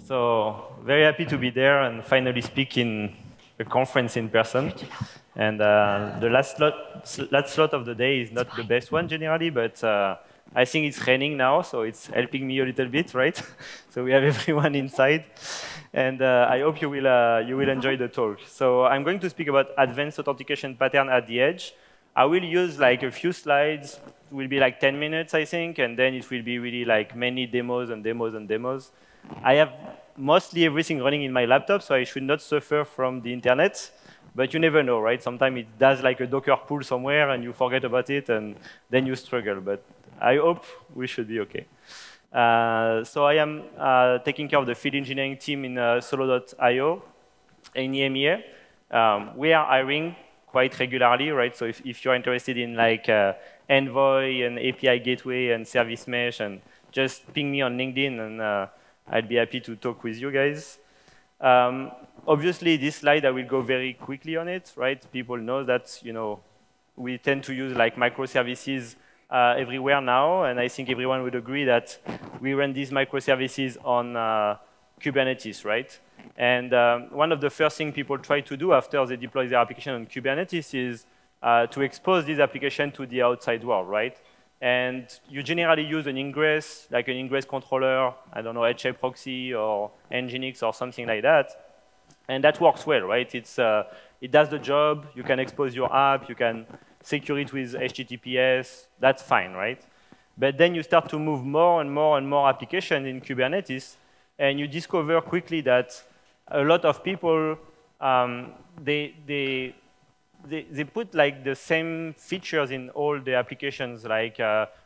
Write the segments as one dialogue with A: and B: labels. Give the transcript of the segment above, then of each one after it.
A: So very happy to be there and finally speak in a conference in person. And the last slot of the day is not the best one generally, but I think it's raining now, so it's helping me a little bit, right? So we have everyone inside. And I hope you will enjoy the talk. So I'm going to speak about advanced authentication pattern at the edge. I will use like a few slides. It will be like 10 minutes, I think, and then it will be really like many demos and demos and demos. I have mostly everything running in my laptop, so I should not suffer from the internet. But you never know, right? Sometimes it does like a Docker pull somewhere, and you forget about it, and then you struggle. But I hope we should be OK. So I am taking care of the field engineering team in Solo.io in EMEA. We are hiring quite regularly, right? So if you're interested in like Envoy and API Gateway and Service Mesh, and just ping me on LinkedIn, and I'll be happy to talk with you guys. Obviously, this slide, I will go very quickly on it, right? People know that we tend to use like microservices everywhere now, and I think everyone would agree that we run these microservices on Kubernetes, right? And one of the first things people try to do after they deploy their application on Kubernetes is to expose this application to the outside world, right? And you generally use an ingress, like an ingress controller, I don't know, HA proxy or Nginx or something like that. And that works well, right? It does the job. You can expose your app. You can secure it with HTTPS. That's fine, right? But then you start to move more and more and more applications in Kubernetes, and you discover quickly that a lot of people, they put like the same features in all the applications. Like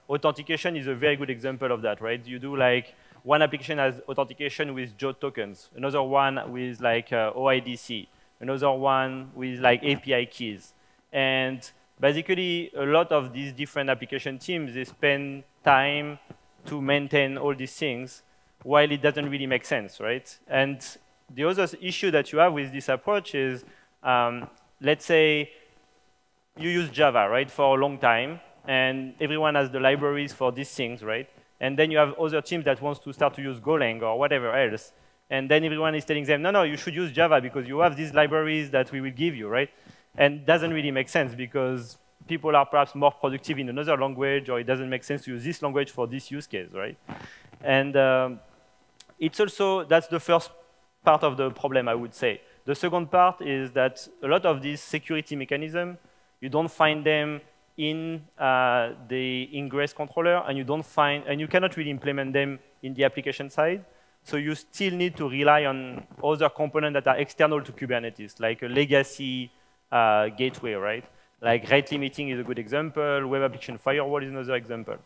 A: authentication is a very good example of that, right? You do like one application has authentication with JWT tokens, another one with like OIDC, another one with like API keys. And basically, a lot of these different application teams, they spend time to maintain all these things while it doesn't really make sense, right? And the other issue that you have with this approach is, let's say you use Java, right, for a long time, and everyone has the libraries for these things, right? And then you have other teams that wants to start to use Golang or whatever else. And then everyone is telling them, no, no, you should use Java because you have these libraries that we will give you, right? And it doesn't really make sense because people are perhaps more productive in another language, or it doesn't make sense to use this language for this use case, right? And it's also, that's the first part of the problem, I would say. The second part is that a lot of these security mechanisms, you don't find them in the ingress controller, and you cannot really implement them in the application side. So you still need to rely on other components that are external to Kubernetes, like a legacy gateway, right? Like rate limiting is a good example. Web application firewall is another example.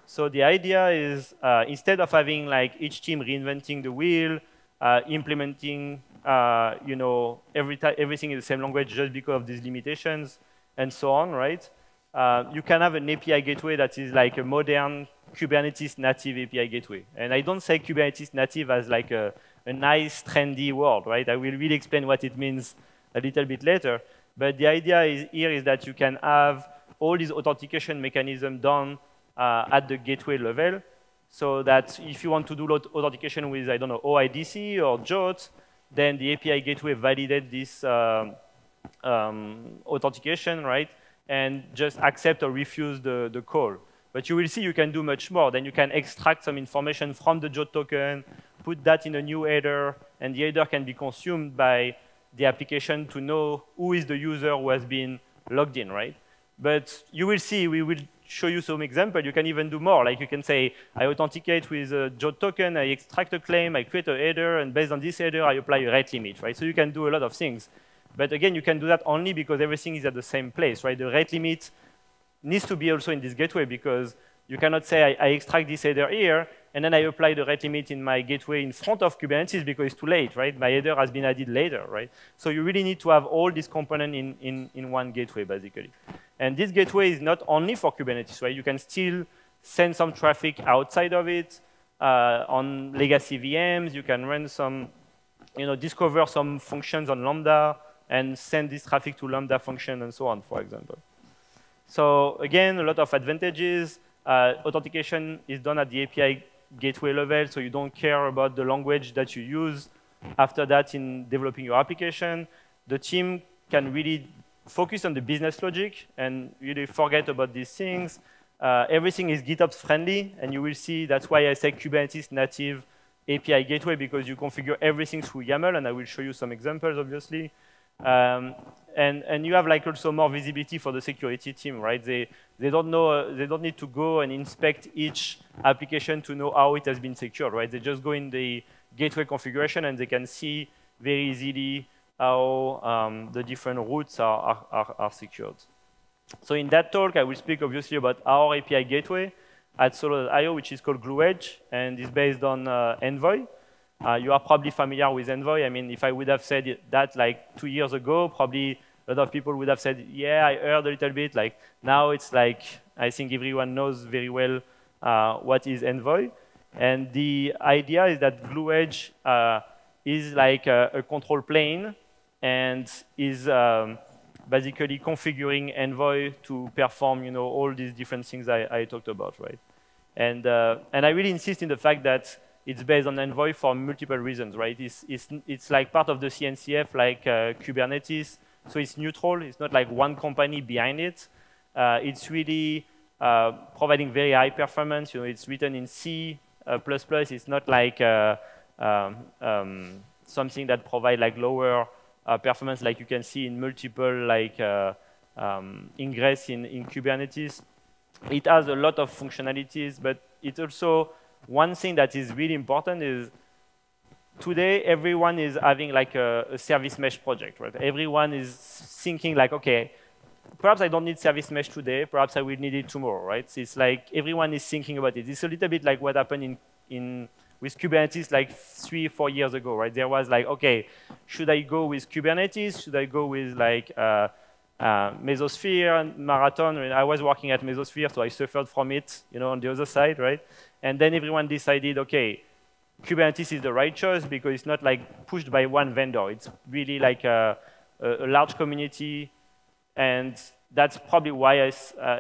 A: So the idea is instead of having like each team reinventing the wheel, implementing everything in the same language just because of these limitations and so on, right? You can have an API gateway that is like a modern Kubernetes native API gateway. And I don't say Kubernetes native as like a nice, trendy word, right? I will really explain what it means a little bit later. But the idea here is that you can have all these authentication mechanisms done at the gateway level, so that if you want to do authentication with, I don't know, OIDC or JWT, then the API gateway validates this authentication, right? And just accept or refuse the call. But you will see you can do much more. Then you can extract some information from the JWT token, put that in a new header, and the header can be consumed by the application to know who is the user who has been logged in, right? But you will see, we will show you some example. You can even do more. Like you can say, I authenticate with a JWT token, I extract a claim, I create a header, and based on this header, I apply a rate limit, right? So you can do a lot of things. But again, you can do that only because everything is at the same place, right? The rate limit needs to be also in this gateway because you cannot say, I extract this header here, and then I apply the rate limit in my gateway in front of Kubernetes because it's too late, right? My header has been added later, right? So you really need to have all these components in one gateway, basically. And this gateway is not only for Kubernetes, right? You can still send some traffic outside of it on legacy VMs. You can run some, discover some functions on Lambda and send this traffic to Lambda function and so on, for example. So again, a lot of advantages. Authentication is done at the API gateway level, so you don't care about the language that you use after that in developing your application. The team can really focus on the business logic and really forget about these things. Everything is GitOps friendly, and you will see that's why I say Kubernetes native API gateway, because you configure everything through YAML, and I will show you some examples, obviously. And you have like also more visibility for the security team, right? They don't know, they don't need to go and inspect each application to know how it has been secured, right? They just go in the gateway configuration and they can see very easily how the different routes are secured. So in that talk, I will speak obviously about our API gateway at Solo.io, which is called GluEdge, and is based on Envoy. You are probably familiar with Envoy. I mean, if I would have said that like 2 years ago, probably a lot of people would have said, yeah, I heard a little bit. Like now it's like, I think everyone knows very well what is Envoy. And the idea is that GluEdge is like a control plane and is basically configuring Envoy to perform, you know, all these different things I talked about, right? And I really insist in the fact that it's based on Envoy for multiple reasons, right? It's like part of the CNCF, like Kubernetes, so it's neutral. It's not like one company behind it. It's really providing very high performance. You know, it's written in C++. It's not like something that provides like lower performance, like you can see in multiple like ingress in Kubernetes. It has a lot of functionalities, but it also, one thing that is really important is today everyone is having like a service mesh project, right? Everyone is thinking like, okay, perhaps I don't need service mesh today, perhaps I will need it tomorrow, right? So it's like everyone is thinking about it. It's a little bit like what happened with Kubernetes like 3 or 4 years ago, right? There was like, okay, should I go with Kubernetes? Should I go with like Mesosphere, Marathon? I mean, I was working at Mesosphere, so I suffered from it, you know, on the other side, right? And then everyone decided, okay, Kubernetes is the right choice because it's not like pushed by one vendor. It's really like a large community, and that's probably why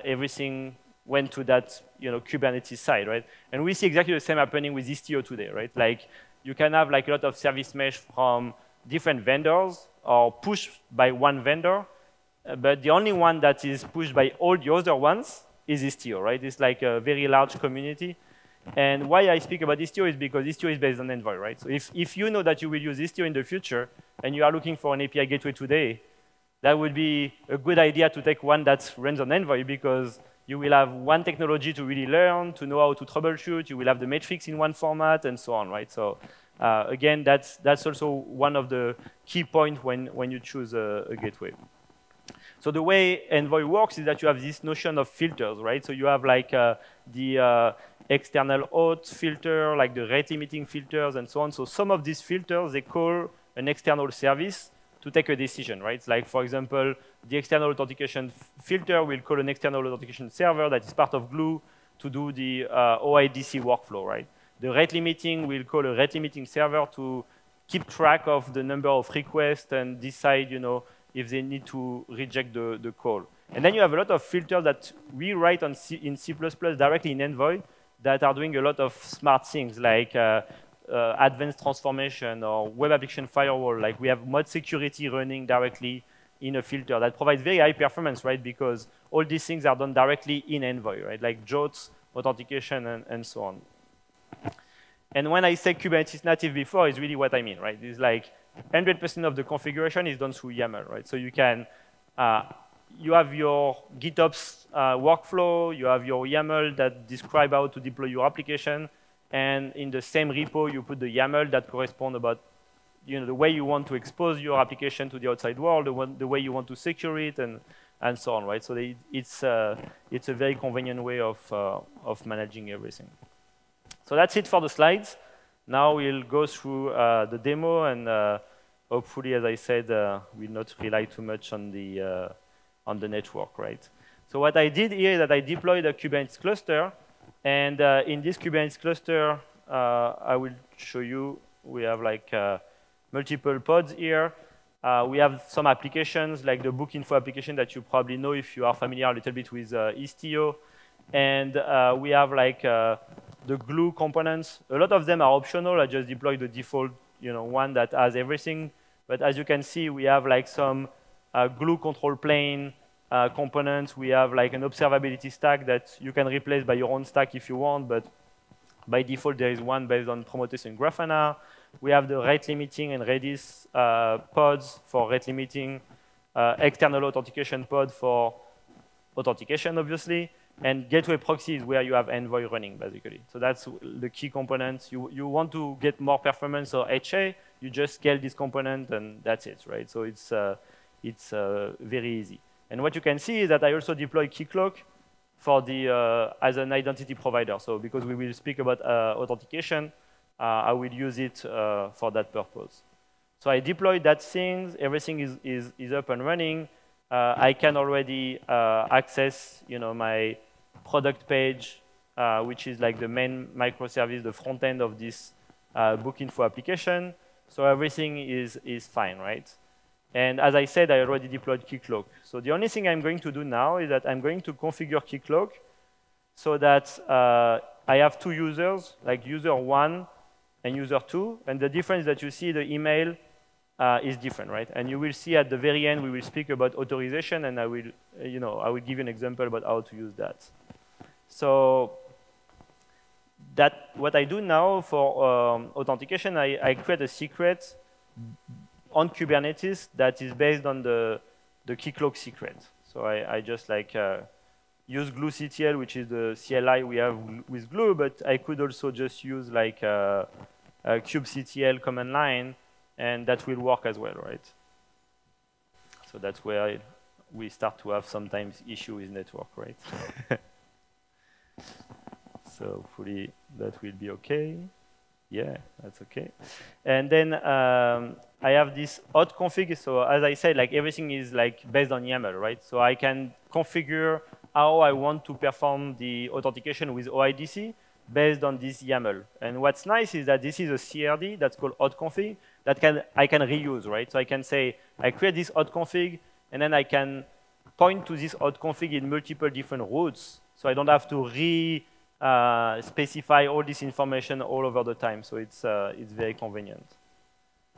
A: everything went to that, you know, Kubernetes side, right? And we see exactly the same happening with Istio today, right? Like you can have like a lot of service mesh from different vendors or pushed by one vendor, but the only one that is pushed by all the other ones is Istio, right? It's like a very large community. And why I speak about Istio is because Istio is based on Envoy, right? So if you know that you will use Istio in the future and you are looking for an API gateway today, that would be a good idea to take one that runs on Envoy, because you will have one technology to really learn, to know how to troubleshoot. You will have the metrics in one format, and so on, right? So again, that's also one of the key points when you choose a gateway. So the way Envoy works is that you have this notion of filters, right? So you have like the external auth filter, like the rate limiting filters, and so on. So some of these filters, they call an external service to take a decision, right? It's like, for example, the external authentication filter will call an external authentication server that is part of Glue to do the OIDC workflow, right? The rate limiting will call a rate limiting server to keep track of the number of requests and decide, you know, if they need to reject the call. And then you have a lot of filters that we write in C++ directly in Envoy that are doing a lot of smart things, like advanced transformation or web application firewall. Like we have mod security running directly in a filter that provides very high performance, right? Because all these things are done directly in Envoy, right? Like JWT, authentication, and so on. And when I say Kubernetes native before, is really what I mean, right? It's like 100% of the configuration is done through YAML, right? So you can, you have your GitOps workflow, you have your YAML that describe how to deploy your application, and in the same repo, you put the YAML that correspond about, you know, the way you want to expose your application to the outside world, the way you want to secure it, and so on, right? So it's a very convenient way of managing everything. So that's it for the slides. Now we'll go through the demo, and hopefully, as I said, we'll not rely too much on the network, right? So what I did here is that I deployed a Kubernetes cluster, and in this Kubernetes cluster, I will show you, we have like multiple pods here. We have some applications, like the book info application that you probably know if you are familiar a little bit with Istio. And we have like the glue components, a lot of them are optional. I just deploy the default one that has everything. But as you can see, we have like some glue control plane components. We have like an observability stack that you can replace by your own stack if you want, but by default, there is one based on Prometheus and Grafana. We have the rate limiting and Redis pods for rate limiting, external authentication pod for authentication, obviously, and gateway proxy is where you have Envoy running, basically. So that's the key components. You want to get more performance or HA, you just scale this component, and that's it, right? So it's very easy. And what you can see is that I also deploy Keycloak for the as an identity provider. So because we will speak about authentication, I will use it for that purpose. So I deployed that thing. Everything is up and running. I can already access, my product page, which is like the main microservice, the front end of this Bookinfo application. So everything is fine, right? And as I said, I already deployed Keycloak. So the only thing I'm going to do now is that I'm going to configure Keycloak so that I have two users, like user 1 and user 2. And the difference that you see, the email is different, right? And you will see at the very end, we will speak about authorization, and I will give you an example about how to use that. So what I do now for authentication, I create a secret on Kubernetes that is based on the Keycloak secret. So I just use GlueCTL, which is the CLI we have with Glue, but I could also just use like a kubectl command line, and that will work as well, right? So that's where we start to have sometimes issue with network, right? So hopefully that will be okay. Yeah, that's okay. And then I have this hot config. So as I said, like everything is like based on YAML, right? So I can configure how I want to perform the authentication with OIDC based on this YAML. And what's nice is that this is a CRD that's called hot config that I can reuse, right? So I can say I create this hot config, and then I can point to this hot config in multiple different routes, so I don't have to specify all this information all over the time. So it's very convenient.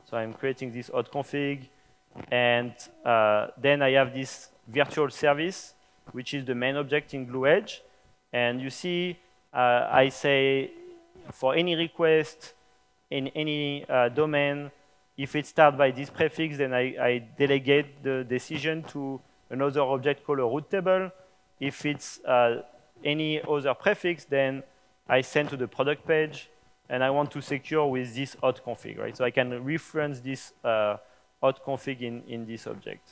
A: So I'm creating this hot config, and then I have this virtual service, which is the main object in GlueEdge. And you see, I say for any request in any domain, if it starts by this prefix, then I delegate the decision to another object called a route table. If it's any other prefix, then I send to the product page, and I want to secure with this hot config, right? So I can reference this hot config in this object.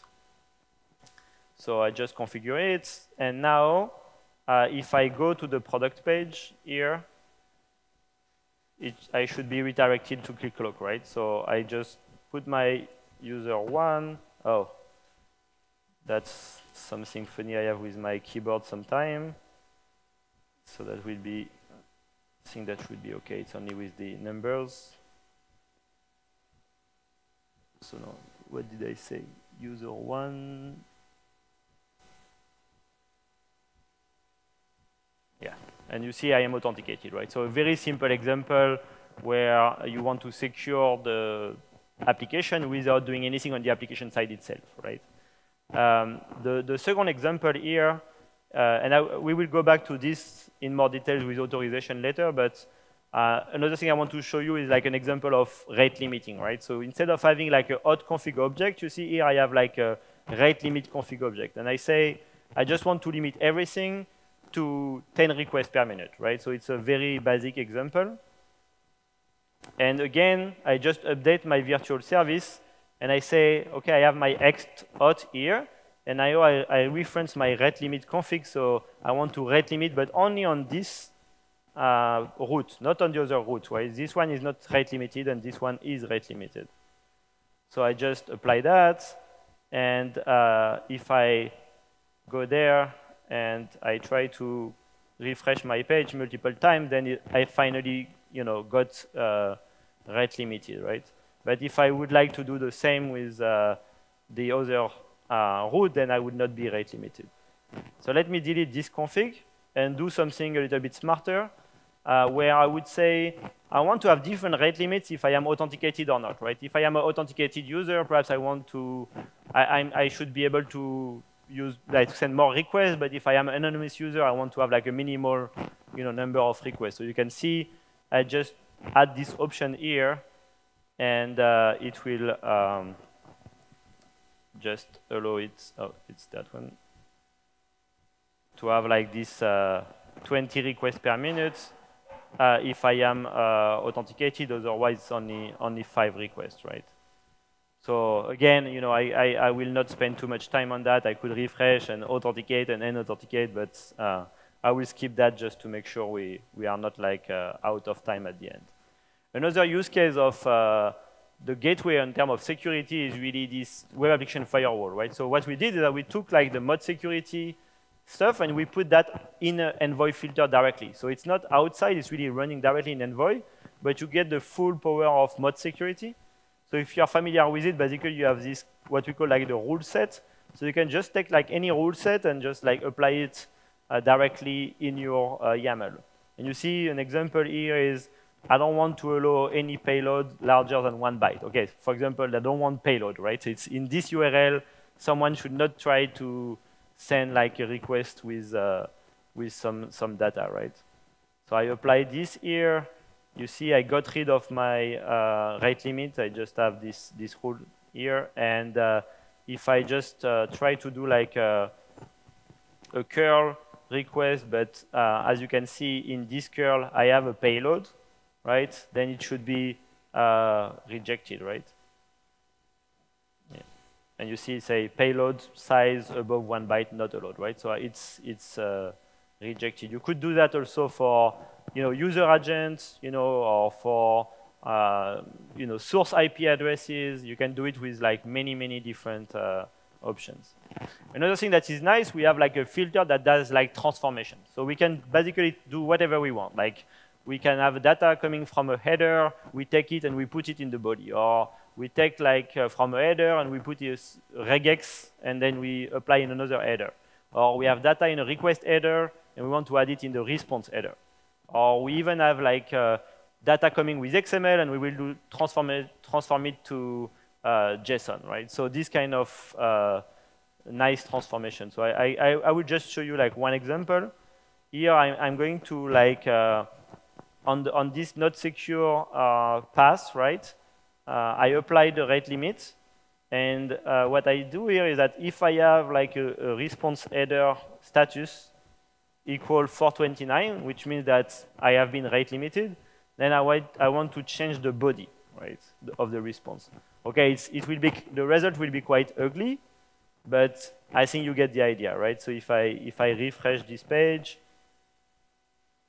A: So I just configure it, and now if I go to the product page here, I should be redirected to Keycloak, right? So I just put my user 1. Oh, that's something funny I have with my keyboard sometime. So that will be, I think that should be okay. It's only with the numbers. So no, what did I say? User 1. Yeah, and you see I am authenticated, right? So a very simple example where you want to secure the application without doing anything on the application side itself, right? The second example here, and we will go back to this in more details with authorization later, but another thing I want to show you is like an example of rate limiting, right? So instead of having like a hot config object, you see here I have like a rate limit config object. And I say, I just want to limit everything to 10 requests per minute, right? So it's a very basic example. And again, I just update my virtual service, and I say, okay, I have my ext hot here, and I reference my rate limit config, so I want to rate limit, but only on this route, not on the other route, right? This one is not rate limited, and this one is rate limited. So I just apply that, and if I go there, and I try to refresh my page multiple times, then I finally, got rate limited, right? But if I would like to do the same with the other route, then I would not be rate limited. So let me delete this config and do something a little bit smarter. where I would say I want to have different rate limits if I am authenticated or not, right? If I am an authenticated user, perhaps I want to, I should be able to use, like, send more requests, but if I am an anonymous user, I want to have like a minimal, number of requests. So you can see I just add this option here, and it will just allow it, oh, it's that one, to have like this 20 requests per minute if I am authenticated, otherwise only 5 requests, right? So again, I will not spend too much time on that. I could refresh and authenticate and unauthenticate, but I will skip that just to make sure we are not like out of time at the end. Another use case of the gateway in terms of security is really this web application firewall, right? So what we did is that we took like the mod security stuff and we put that in an Envoy filter directly. So it's not outside, it's really running directly in Envoy, but you get the full power of mod security. So if you're familiar with it, basically you have this, what we call like the rule set. So you can just take like any rule set and just like apply it directly in your YAML. And you see an example here is, I don't want to allow any payload larger than 1 byte. Okay, for example, I don't want payload, right? So it's in this URL, someone should not try to send like a request with some data, right? So I apply this here. You see I got rid of my rate limit. I just have this rule here. And if I just try to do like a curl request, but as you can see in this curl, I have a payload, right? Then it should be rejected, right? Yeah. And you see, say, payload size above 1 byte not allowed, right? So it's rejected. You could do that also for user agents, or for source IP addresses. You can do it with like many different options. Another thing that is nice, we have like a filter that does like transformation. So we can basically do whatever we want. Like we can have data coming from a header, we take it and we put it in the body, or we take like from a header and we put a regex and then we apply in another header. Or we have data in a request header and we want to add it in the response header. Or we even have like data coming with XML and we will transform it to JSON, right? So this kind of nice transformation. So I will just show you like one example. Here I'm going to like on this not secure path, right? I apply the rate limit, and what I do here is that if I have like a response header status equal 429, which means that I have been rate limited, then I want to change the body, right, of the response. Okay, the result will be quite ugly, but I think you get the idea, right? So if I refresh this page,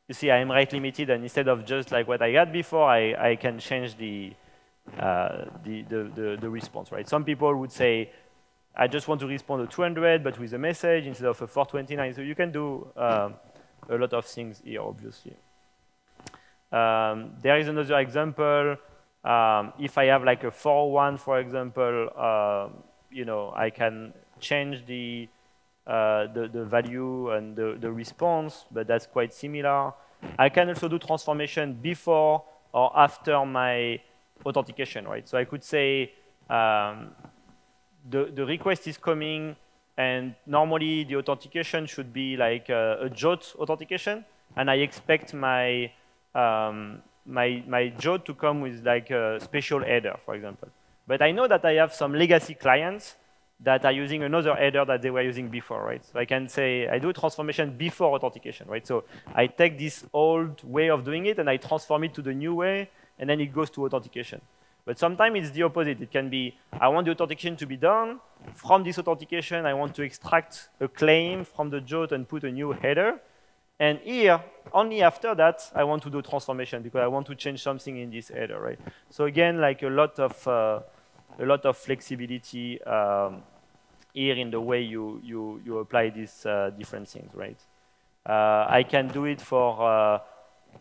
A: you see I am rate limited, and instead of just like what I had before, I can change the response, right? Some people would say, I just want to respond to 200, but with a message instead of a 429. So you can do a lot of things here, obviously. There is another example. If I have like a 401, for example, I can change the value and the response, but that's quite similar. I can also do transformation before or after my authentication, right? So I could say the request is coming, and normally the authentication should be like a JWT authentication, and I expect my JWT to come with like a special header, for example. But I know that I have some legacy clients that are using another header that they were using before, right? So I can say I do a transformation before authentication, right? So I take this old way of doing it and I transform it to the new way, and then it goes to authentication. But sometimes it's the opposite. It can be, I want the authentication to be done. From this authentication, I want to extract a claim from the JWT and put a new header. And here, only after that, I want to do transformation because I want to change something in this header, right? So again, like a lot of flexibility here in the way you apply these different things, right? I can do it for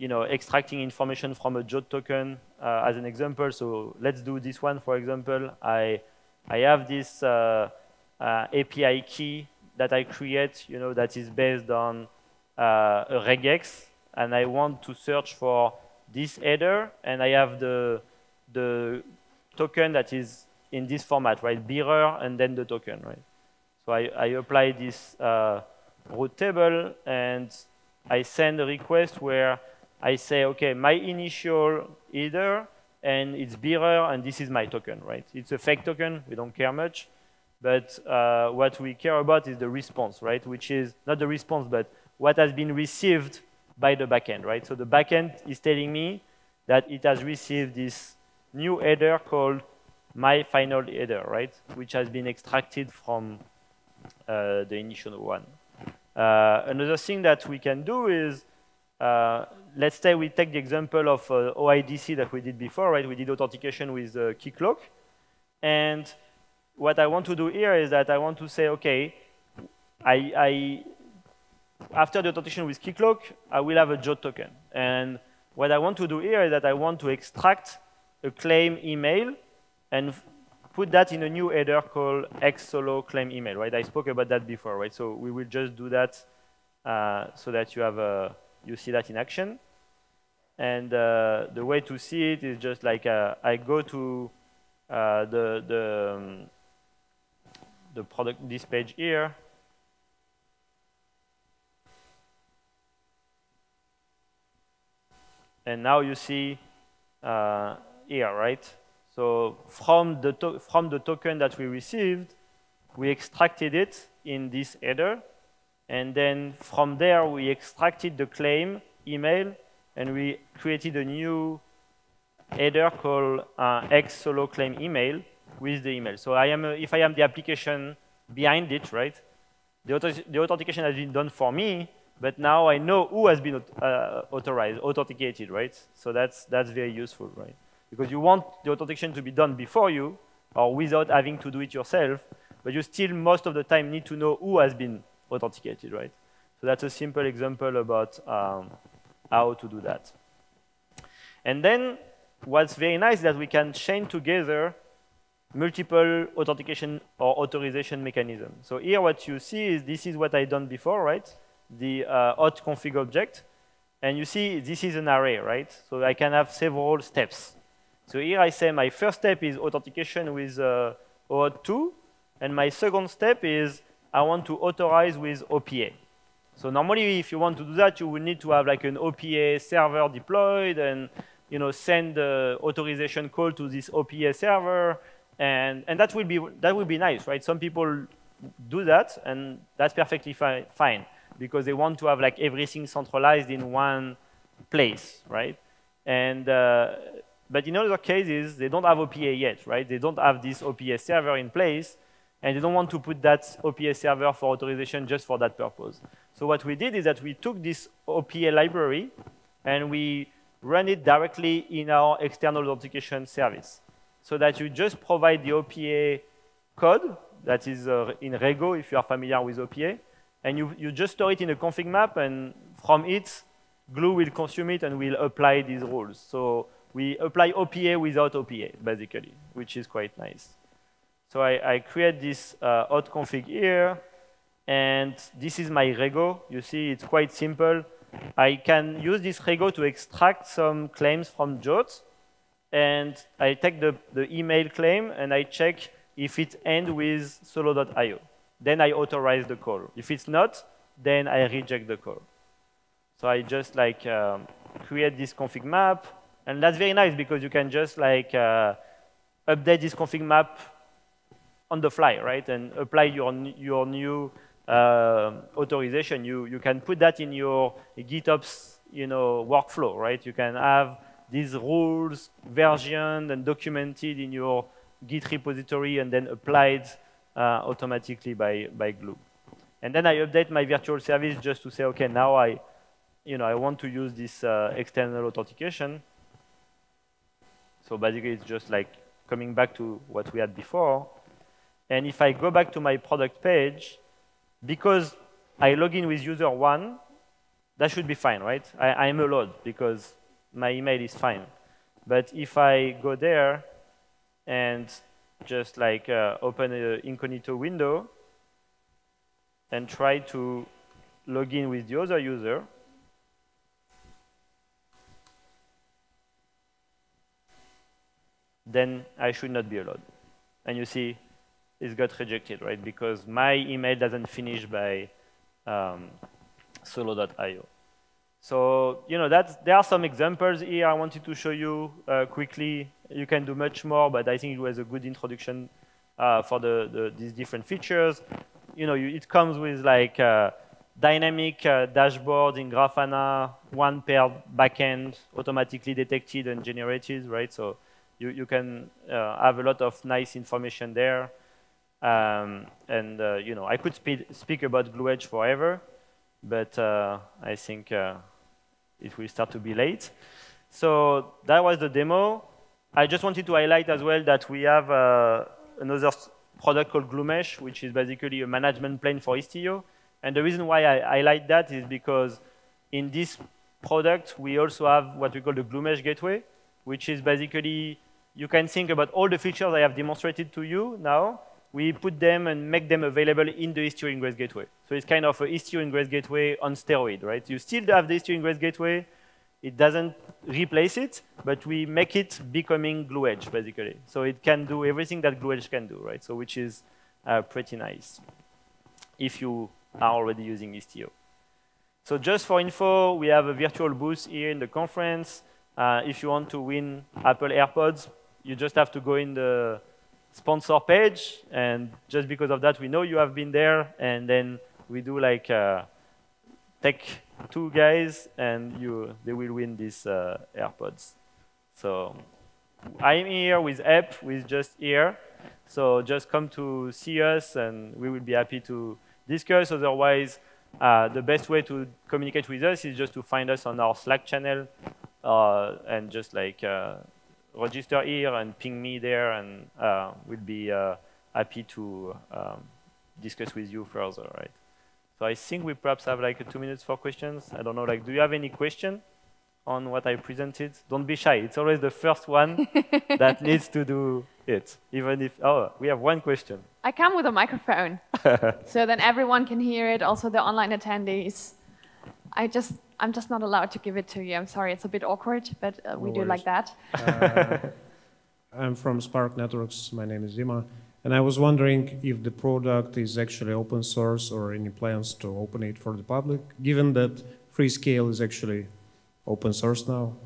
A: extracting information from a JWT token as an example. So let's do this one, for example. I have this API key that I create, that is based on a regex and I want to search for this header, and I have the token that is in this format, right? Bearer and then the token, right? So I apply this root table, and I send a request where I say, okay, my initial header, and it's bearer, and this is my token, right? It's a fake token. We don't care much. But what we care about is the response, right? Which is not the response, but what has been received by the backend, right? So the backend is telling me that it has received this new header called my final header, right? Which has been extracted from the initial one. Another thing that we can do is, let's say we take the example of OIDC that we did before, right? We did authentication with Keycloak. And what I want to do here is that I want to say, okay, after the authentication with Keycloak, I will have a JWT token. And what I want to do here is that I want to extract a claim email and put that in a new header called xsolo claim email, right? I spoke about that before, right? So we will just do that so that you see that in action. And the way to see it is just like I go to the product, this page here. And now you see here, right? So from the token that we received, we extracted it in this header. And then from there, we extracted the claim email, and we created a new header called xsolo claim email with the email. So if I am the application behind it, right? The authentication has been done for me, but now I know who has been authenticated, right? So that's very useful, right? Because you want the authentication to be done before you or without having to do it yourself, but you still most of the time need to know who has been authenticated, right? So that's a simple example about how to do that. And then what's very nice is that we can chain together multiple authentication or authorization mechanisms. So here what you see is this is what I've done before, right? The auth config object. And you see this is an array, right? So I can have several steps. So here I say my first step is authentication with OAuth2, and my second step is I want to authorize with OPA. So normally, if you want to do that, you will need to have like an OPA server deployed and send the authorization call to this OPA server, and that will be nice, right? Some people do that, and that's perfectly fine because they want to have like everything centralized in one place, right? And but in other cases, they don't have OPA yet, right? They don't have this OPA server in place, and they don't want to put that OPA server for authorization just for that purpose. So what we did is that we took this OPA library, and we run it directly in our external authentication service, so that you just provide the OPA code that is in Rego, if you are familiar with OPA, and you just store it in a config map, and from it, Glue will consume it and will apply these rules. So we apply OPA without OPA, basically, which is quite nice. So I create this auth config here, and this is my Rego. You see, it's quite simple. I can use this Rego to extract some claims from JWT, and I take the email claim, and I check if it ends with solo.io. Then I authorize the call. If it's not, then I reject the call. So I just like create this config map, and that's very nice because you can just like update this config map on the fly, right? And apply your new authorization. You can put that in your GitOps workflow, right? You can have these rules versioned and documented in your Git repository and then applied automatically by Glue. And then I update my virtual service just to say, okay, now I want to use this external authentication. So basically, it's just like coming back to what we had before. And if I go back to my product page, because I log in with user 1, that should be fine, right? I'm allowed because my email is fine. But if I go there and just like open an incognito window and try to log in with the other user, then I should not be allowed. And you see, it got rejected, right? Because my email doesn't finish by solo.io. So, there are some examples here I wanted to show you quickly. You can do much more, but I think it was a good introduction for these different features. It comes with like dynamic dashboard in Grafana, one per backend, automatically detected and generated, right? So you can have a lot of nice information there. I could speak about GluEdge forever, but I think it will start to be late. So that was the demo. I just wanted to highlight as well that we have another product called GlueMesh, which is basically a management plane for Istio. And the reason why I highlight that is because in this product, we also have what we call the GlueMesh gateway, which is basically, you can think about all the features I have demonstrated to you now. We put them and make them available in the Istio Ingress gateway. So it's kind of a Istio Ingress gateway on steroid, right? You still have the Istio Ingress gateway. It doesn't replace it, but we make it becoming GluEdge, basically. So it can do everything that GluEdge can do, right? So which is pretty nice if you are already using Istio. So just for info, we have a virtual booth here in the conference. If you want to win Apple AirPods, you just have to go in the sponsor page, and just because of that, we know you have been there, and then we do like tech 2 guys, and they will win these AirPods. So I'm here with Ep, with just here. So just come to see us, and we will be happy to discuss. Otherwise, the best way to communicate with us is just to find us on our Slack channel, and just like register here and ping me there, and we'll be happy to discuss with you further, right? So I think we perhaps have like 2 minutes for questions. I don't know, like, do you have any question on what I presented? Don't be shy. It's always the first one that needs to do it, even if, oh, we have one question.
B: I come with a microphone, so then everyone can hear it, also the online attendees. I'm just not allowed to give it to you. I'm sorry, it's a bit awkward, but we do like that.
C: I'm from Spark Networks. My name is Dima. And I was wondering if the product is actually open source or any plans to open it for the public, given that Freescale is actually open source now,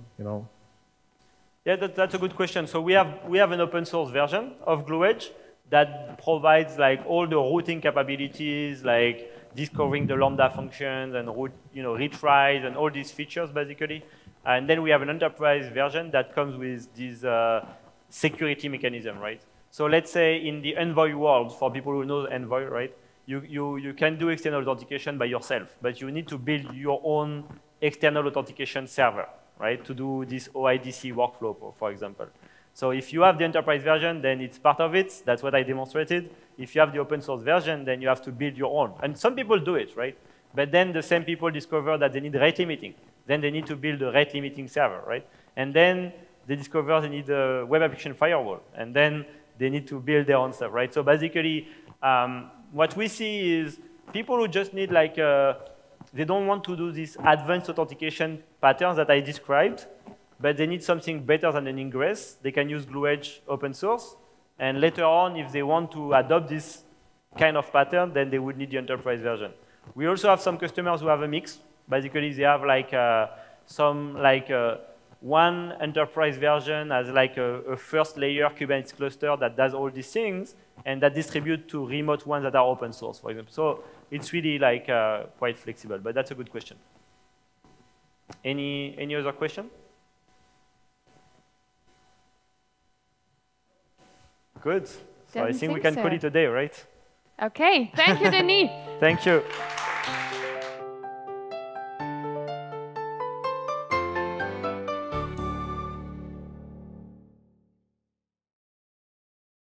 A: Yeah, that's a good question. So we have an open source version of GluEdge that provides like all the routing capabilities, like discovering the Lambda functions and retries and all these features basically. And then we have an enterprise version that comes with this security mechanism, right? So let's say in the Envoy world, for people who know Envoy, right? You can do external authentication by yourself, but you need to build your own external authentication server, right? To do this OIDC workflow, for example. So if you have the enterprise version, then it's part of it. That's what I demonstrated. If you have the open source version, then you have to build your own. And some people do it, right? But then the same people discover that they need rate limiting. Then they need to build a rate limiting server, right? And then they discover they need a web application firewall. And then they need to build their own stuff, right? So basically, what we see is people who just need like, they don't want to do these advanced authentication patterns that I described, but they need something better than an ingress. They can use GluEdge open source. And later on, if they want to adopt this kind of pattern, then they would need the enterprise version. We also have some customers who have a mix. Basically, they have like one enterprise version as like a first layer Kubernetes cluster that does all these things, and that distribute to remote ones that are open source, for example. So it's really like quite flexible, but that's a good question. Any other question? Good. So I think we can call it a day, right?
B: Okay. Thank you, Denis.
A: Thank you.